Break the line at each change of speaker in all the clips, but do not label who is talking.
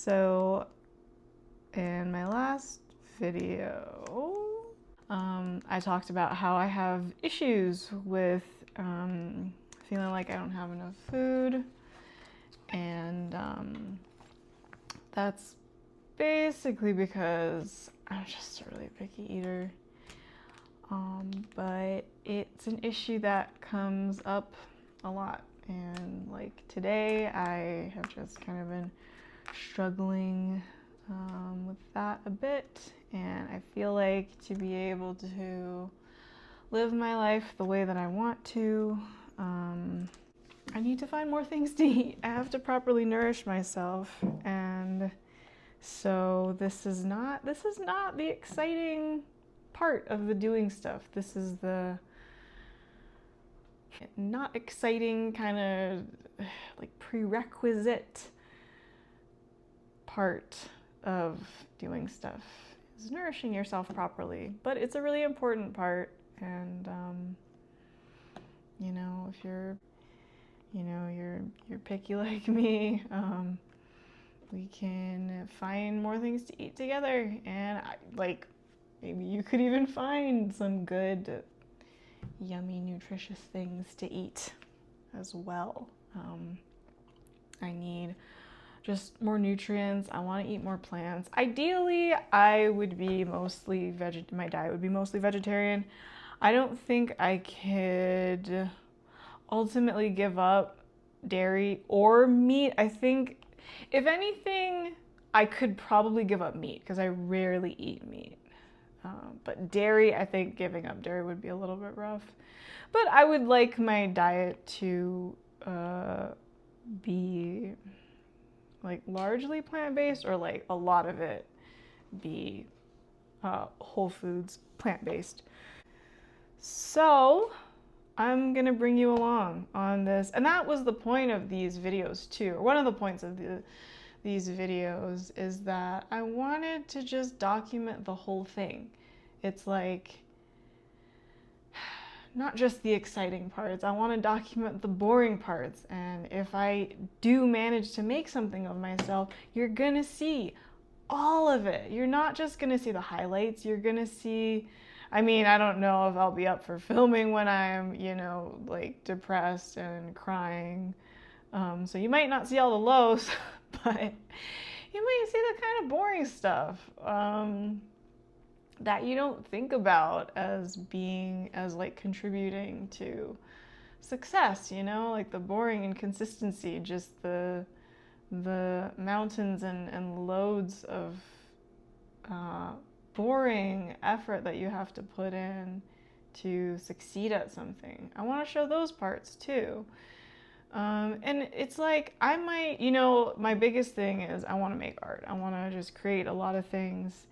So in my last video, I talked about how I have issues with feeling like I don't have enough food, and that's basically because I'm just a really picky eater. But it's an issue that comes up a lot, and like today I have just kind of been struggling with that a bit, and I feel like to be able to live my life the way that I want to, I need to find more things to eat. I have to properly nourish myself, and so this is not the exciting part of the doing stuff. This is the not exciting kind of like prerequisite part of doing stuff, is nourishing yourself properly. But it's a really important part, and you know, if you're picky like me, we can find more things to eat together, and maybe you could even find some good, yummy, nutritious things to eat as well. I need just more nutrients. I want to eat more plants. Ideally, I would be mostly my diet would be mostly vegetarian. I don't think I could ultimately give up dairy or meat. I think, if anything, I could probably give up meat because I rarely eat meat. But dairy, I think giving up dairy would be a little bit rough. But I would like my diet to be like largely plant-based, or like a lot of it be whole foods, plant-based. So I'm gonna bring you along on this, and that was the point of these videos too. One of the points of these videos is that I wanted to just document the whole thing. It's like, not just the exciting parts. I want to document the boring parts. And if I do manage to make something of myself, you're gonna see all of it. You're not just gonna see the highlights. You're gonna see, I mean, I don't know if I'll be up for filming when I'm, like depressed and crying. So you might not see all the lows, but you might see the kind of boring stuff. That you don't think about as like contributing to success, like the boring inconsistency, just the mountains and loads of boring effort that you have to put in to succeed at something. I want to show those parts too. And it's like, I might, my biggest thing is I want to make art. I want to just create a lot of things.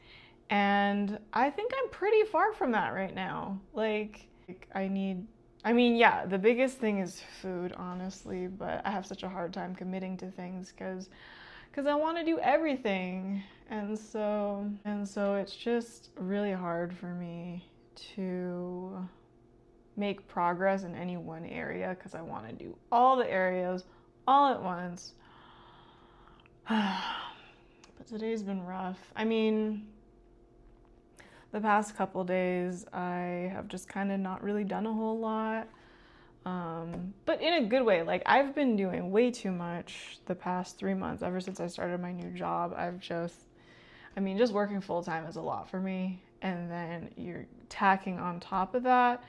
And I think I'm pretty far from that right now. Yeah, the biggest thing is food, honestly, but I have such a hard time committing to things because I want to do everything. And so it's just really hard for me to make progress in any one area because I want to do all the areas all at once. But today's been rough. I mean, the past couple days, I have just kind of not really done a whole lot, but in a good way. Like, I've been doing way too much the past 3 months. Ever since I started my new job, just working full time is a lot for me. And then you're tacking on top of that,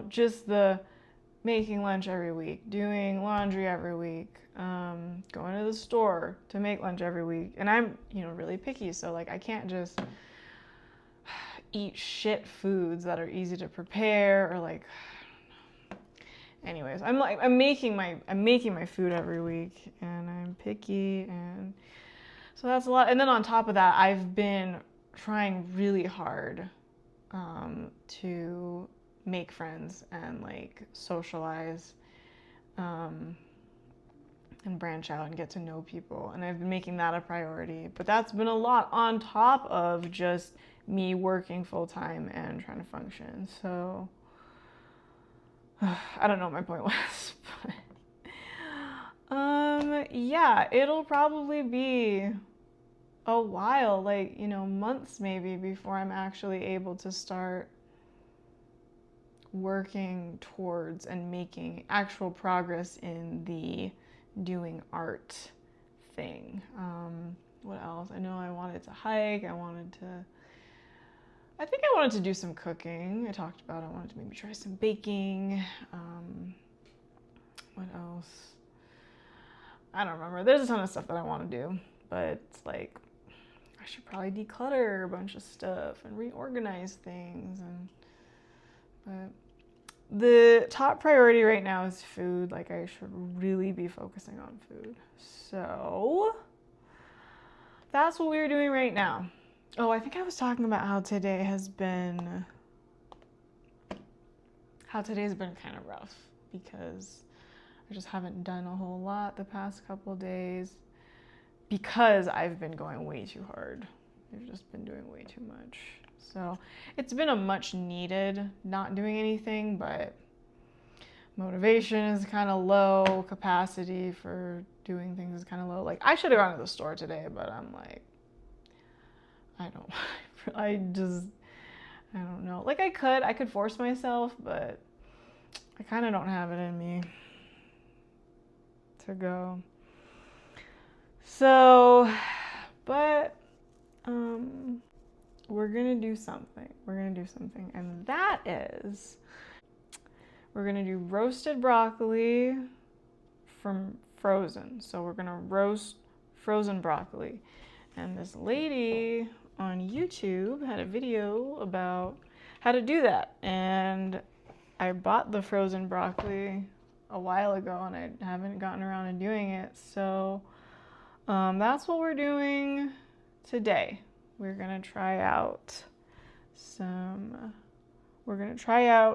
just the making lunch every week, doing laundry every week, going to the store to make lunch every week. And I'm, really picky, so like I can't just eat shit foods that are easy to prepare, or like, anyways, I'm making my food every week, and I'm picky, and so that's a lot. And then on top of that, I've been trying really hard to make friends and like socialize, and branch out and get to know people, and I've been making that a priority. But that's been a lot on top of just me working full time and trying to function. So I don't know what my point was, but yeah, it'll probably be a while, like, you know, months maybe before I'm actually able to start working towards and making actual progress in the doing art thing. What else? I know I wanted to hike. I think I wanted to do some cooking. I talked about I wanted to maybe try some baking. What else? I don't remember. There's a ton of stuff that I want to do, but it's like I should probably declutter a bunch of stuff and reorganize things. But the top priority right now is food. Like, I should really be focusing on food. So that's what we're doing right now. Oh, I think I was talking about how today's been kind of rough because I just haven't done a whole lot the past couple days because I've been going way too hard. I've just been doing way too much. So it's been a much needed not doing anything, but motivation is kind of low, capacity for doing things is kind of low. Like, I should have gone to the store today, but I'm like, I don't know. Like, I could force myself, but I kind of don't have it in me to go. So, but we're gonna do something. And that is we're gonna do roasted broccoli from frozen. So we're gonna roast frozen broccoli. And this lady on YouTube had a video about how to do that. And I bought the frozen broccoli a while ago and I haven't gotten around to doing it. So that's what we're doing today. We're gonna try out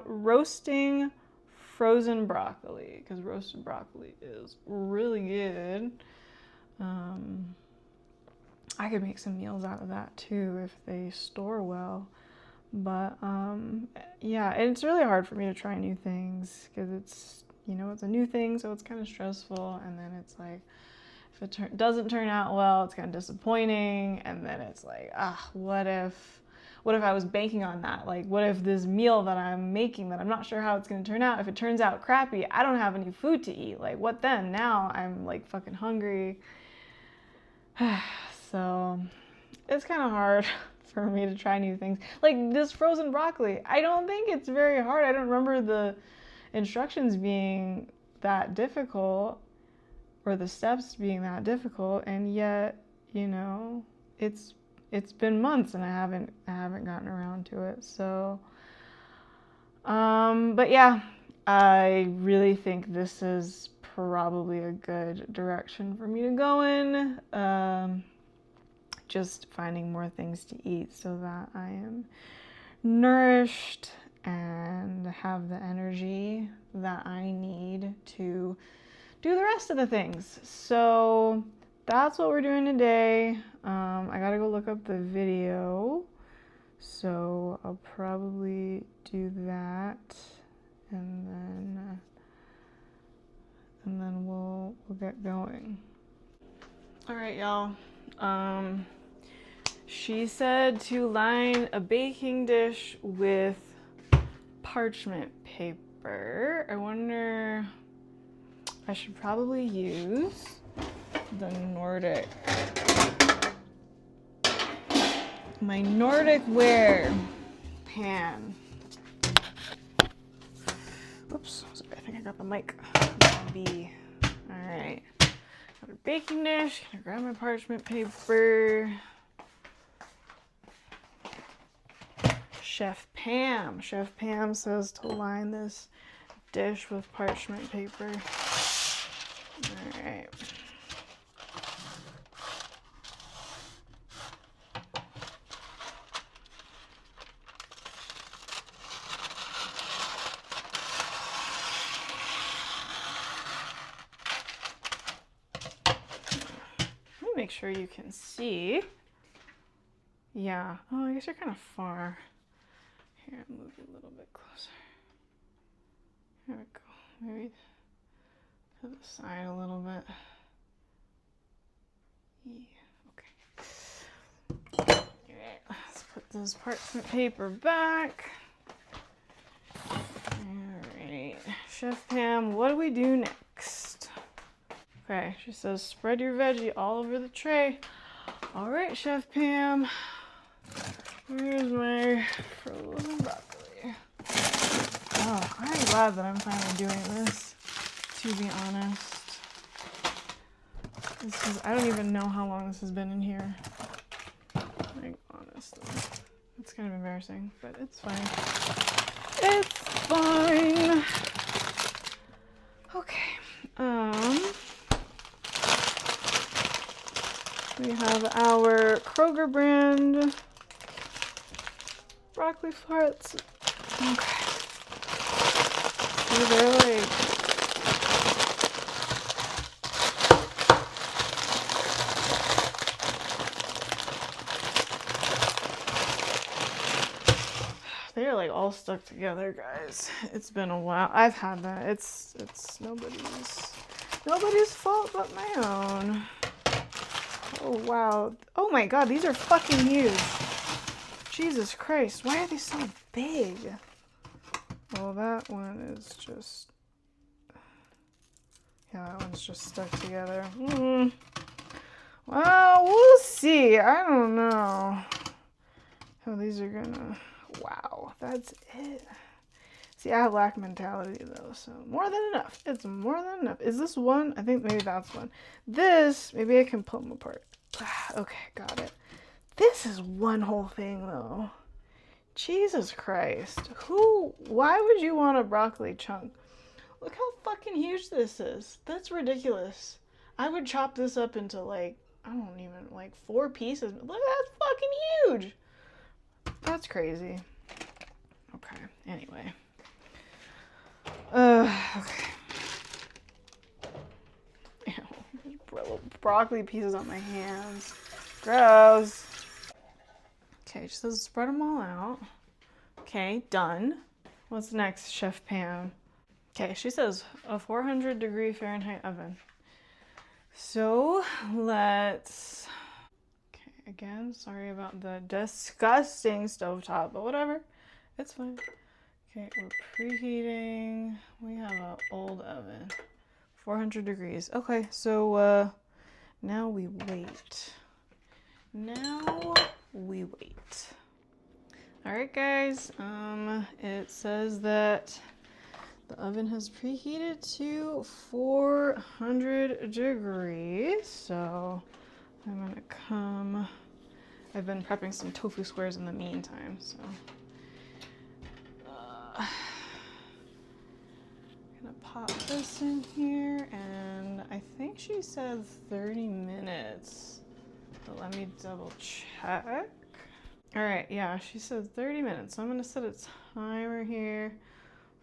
roasting frozen broccoli because roasted broccoli is really good. I could make some meals out of that too if they store well. But yeah, and it's really hard for me to try new things because it's, you know, it's a new thing, so it's kind of stressful. And then it's like, if it doesn't turn out well, it's kind of disappointing. And then it's like, what if I was banking on that? Like, what if this meal that I'm making that I'm not sure how it's going to turn out, if it turns out crappy, I don't have any food to eat. Like, what then? Now I'm like fucking hungry. So it's kind of hard for me to try new things. Like this frozen broccoli, I don't think it's very hard. I don't remember the instructions being that difficult or the steps being that difficult, and yet, you know, it's been months and I haven't gotten around to it. So but yeah, I really think this is probably a good direction for me to go in. Just finding more things to eat so that I am nourished and have the energy that I need to do the rest of the things. So that's what we're doing today. I gotta go look up the video. So I'll probably do that and then we'll get going. All right, y'all. She said to line a baking dish with parchment paper. I wonder, I should probably use my Nordic ware pan. Oops, sorry, I think I got the mic. All right, got a baking dish. Gonna grab my parchment paper. Chef Pam says to line this dish with parchment paper. All right. Let me make sure you can see. Yeah. Oh, I guess you're kind of far. Here, move you a little bit closer. There we go. Maybe to the side a little bit. Yeah, okay. this parchment paper back. Alright, Chef Pam, what do we do next? Okay, she says spread your veggie all over the tray. Alright, Chef Pam. Where's my frozen broccoli? Oh, I'm glad that I'm finally doing this, to be honest. I don't even know how long this has been in here. Like, honestly. It's kind of embarrassing, but it's fine. It's fine. Okay. We have our Kroger brand broccoli florets. Okay. So they're like they're like all stuck together, guys. It's been a while. I've had that. It's nobody's fault but my own. Oh wow. Oh my god, these are fucking huge. Jesus Christ, why are they so big? Well, that one is just... yeah, that one's just stuck together. Well, we'll see. I don't know how these are gonna... wow, that's it. See, I have lack mentality though, so more than enough. It's more than enough. Is this one? I think maybe that's one. This, maybe I can pull them apart. Okay, got it. This is one whole thing though. Jesus Christ. Why would you want a broccoli chunk? Look how fucking huge this is. That's ridiculous. I would chop this up into like, I don't even, like 4 pieces. Look, that's fucking huge. That's crazy. Okay, anyway. Okay. Ew, broccoli pieces on my hands. Gross. Okay, she says spread them all out. Okay, done. What's next, Chef Pam? Okay, she says a 400-degree Fahrenheit oven. So let's... okay, again, sorry about the disgusting stovetop, but whatever. It's fine. Okay, we're preheating. We have an old oven. 400 degrees. Okay, so now we wait. Now we wait. All right, guys. It says that the oven has preheated to 400 degrees. So I'm gonna come. I've been prepping some tofu squares in the meantime, so. I'm gonna pop this in here, and I think she said 30 minutes. But let me double check. All right, yeah, she said 30 minutes. So I'm gonna set a timer here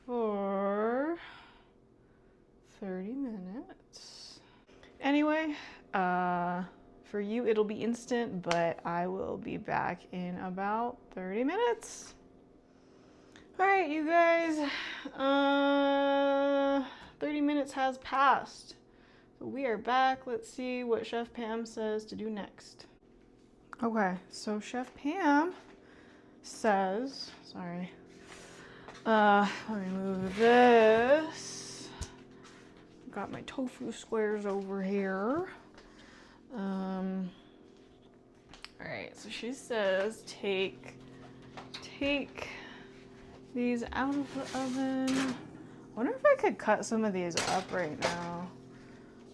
for 30 minutes. Anyway, for you it'll be instant, but I will be back in about 30 minutes. All right, you guys, 30 minutes has passed. So we are back. Let's see what Chef Pam says to do next. Okay, so Chef Pam says, sorry, let me move this. Got my tofu squares over here. All right, so she says take these out of the oven. I wonder if I could cut some of these up right now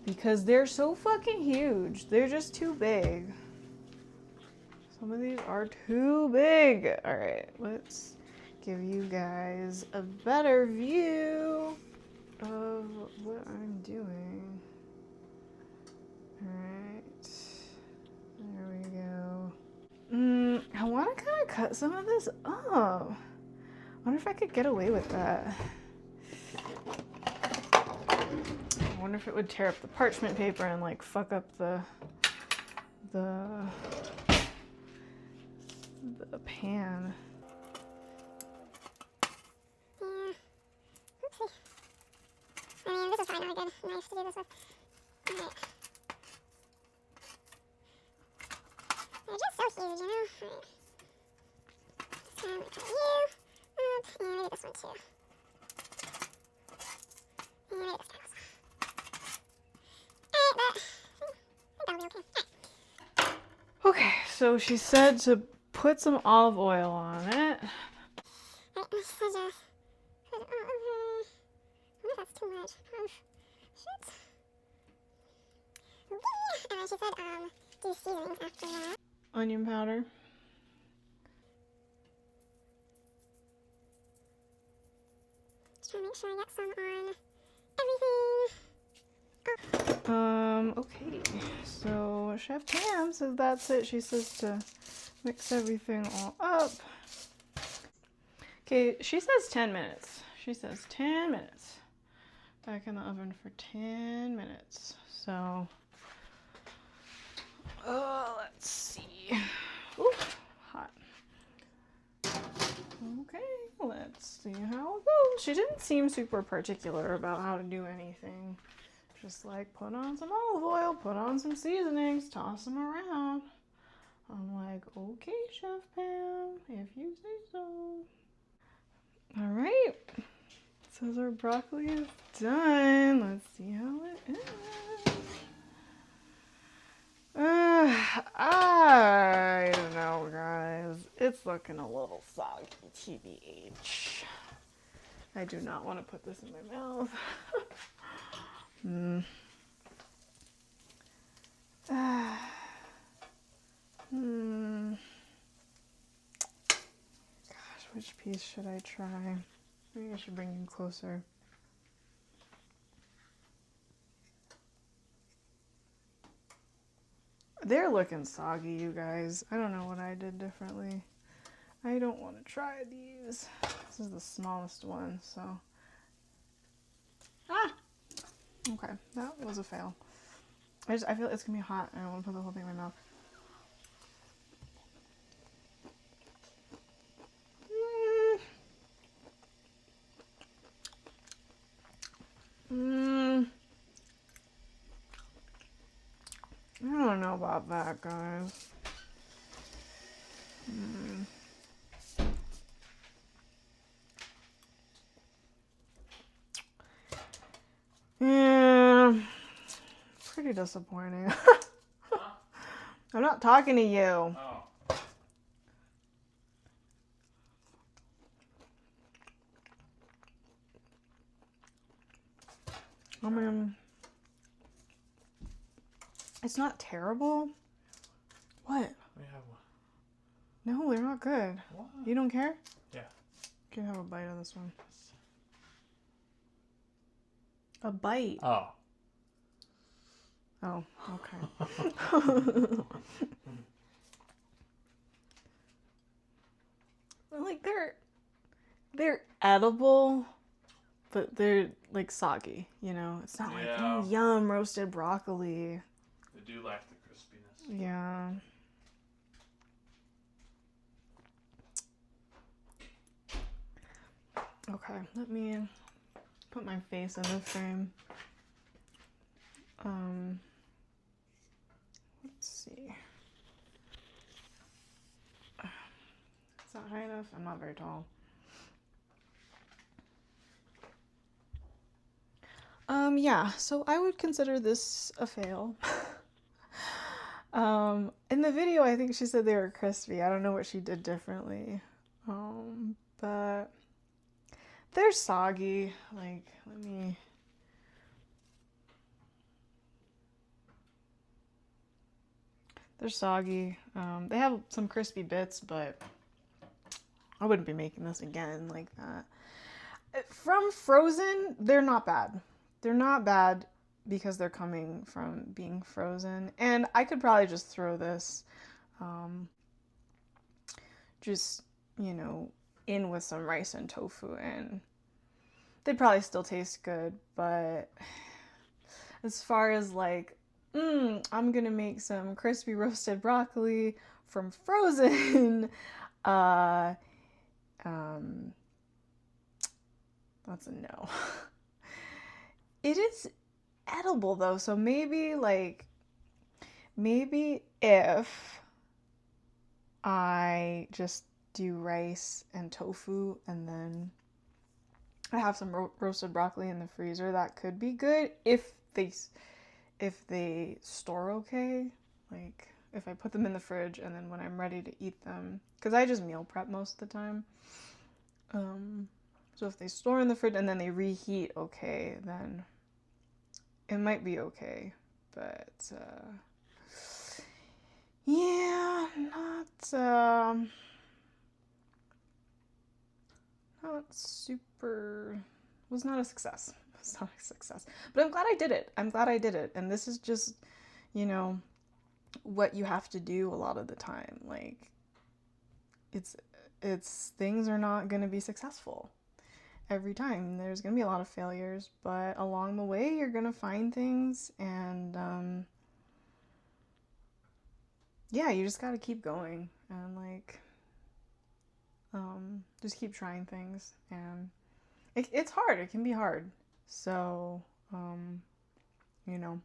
because they're so fucking huge. They're just too big. Some of these are too big. All right, let's give you guys a better view of what I'm doing. All right, there we go. I want to kind of cut some of this up. I wonder if I could get away with that. I wonder if it would tear up the parchment paper and like fuck up the pan.
Yeah. Oopsie. I mean, this is probably not a good knife to do this with. Alright. They're just so huge, you know? Alright. I'm gonna cut you up, and maybe this one too. And maybe this guy also. Alright, but I think that'll be okay.
Okay, so she said to put some olive oil on it.
Alright, she said put it all over. I wonder if that's too much. Shit. And then she said, do seasonings after that.
Onion powder.
Just trying to make sure I get some on everything.
Okay, so Chef Tam says that's it. She says to mix everything all up. Okay, she says 10 minutes. She says 10 minutes. Back in the oven for 10 minutes. So, let's see. Ooh, hot. Okay, let's see how it goes. She didn't seem super particular about how to do anything. Just like put on some olive oil, put on some seasonings, toss them around. I'm like, okay, Chef Pam, if you say so. All right, says our broccoli is done. Let's see how it is. I don't know, guys. It's looking a little soggy, TBH. I do not want to put this in my mouth. Gosh, which piece should I try? Maybe I should bring you closer. They're looking soggy, you guys. I don't know what I did differently. I don't want to try these. This is the smallest one, so. Ah! Okay, that was a fail. I feel it's gonna be hot. I don't want to put the whole thing in my mouth. I don't know about that, guys. Yeah, pretty disappointing. I'm not talking to you.
Oh.
I mean, it's not terrible. What?
We have one.
No, they're not good.
What?
You don't care?
Yeah.
You can have a bite of this one. A bite?
Oh.
Oh, okay. Like they're edible, but they're like soggy, you know? It's not like, oh, yum, roasted broccoli.
They do lack the crispiness.
Yeah. Okay, let me put my face in the frame. Let's see. Is that high enough? I'm not very tall. Yeah, so I would consider this a fail. In the video, I think she said they were crispy. I don't know what she did differently. But they're soggy. Like, let me... They're soggy. They have some crispy bits, but I wouldn't be making this again like that. From frozen, they're not bad. They're not bad because they're coming from being frozen. And I could probably just throw this, just, you know, in with some rice and tofu, and they'd probably still taste good. But as far as like, I'm gonna make some crispy roasted broccoli from frozen, that's a no. It is edible though, so maybe if I just do rice and tofu, and then I have some roasted broccoli in the freezer. That could be good if they store okay. Like if I put them in the fridge and then when I'm ready to eat them, because I just meal prep most of the time. So if they store in the fridge and then they reheat okay, then it might be okay. But yeah, not super, was not a success. It's not a success. But I'm glad I did it. I'm glad I did it. And this is just, you know, what you have to do a lot of the time. Like, it's things are not going to be successful every time. There's going to be a lot of failures, but along the way, you're going to find things, and yeah, you just got to keep going and like just keep trying things. And it's hard. It can be hard. So, you know,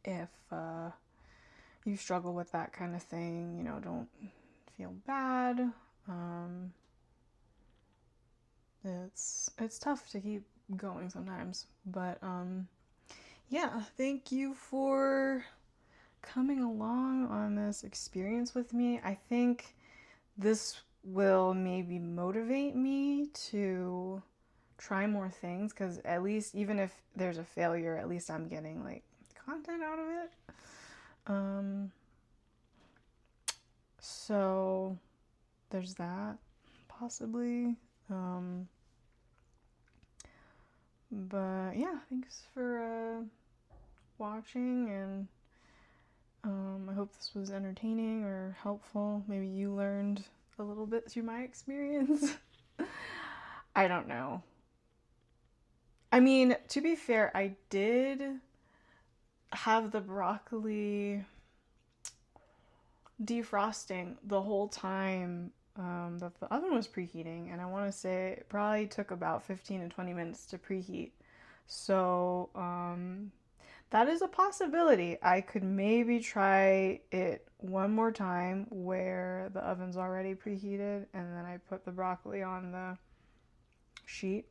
if you struggle with that kind of thing, you know, don't feel bad. It's tough to keep going sometimes, but yeah, thank you for coming along on this experience with me. I think this will maybe motivate me to try more things, because at least even if there's a failure, at least I'm getting like content out of it. So there's that, possibly. But yeah, thanks for watching, and I hope this was entertaining or helpful. Maybe you learned a little bit through my experience. I don't know. I mean, to be fair, I did have the broccoli defrosting the whole time that the oven was preheating, and I want to say it probably took about 15 to 20 minutes to preheat. So that is a possibility. I could maybe try it one more time where the oven's already preheated, and then I put the broccoli on the sheet.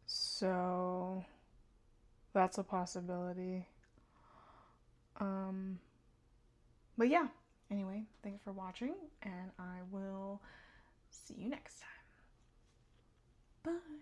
So that's a possibility. But yeah, anyway, thanks for watching, and I will see you next time. Bye.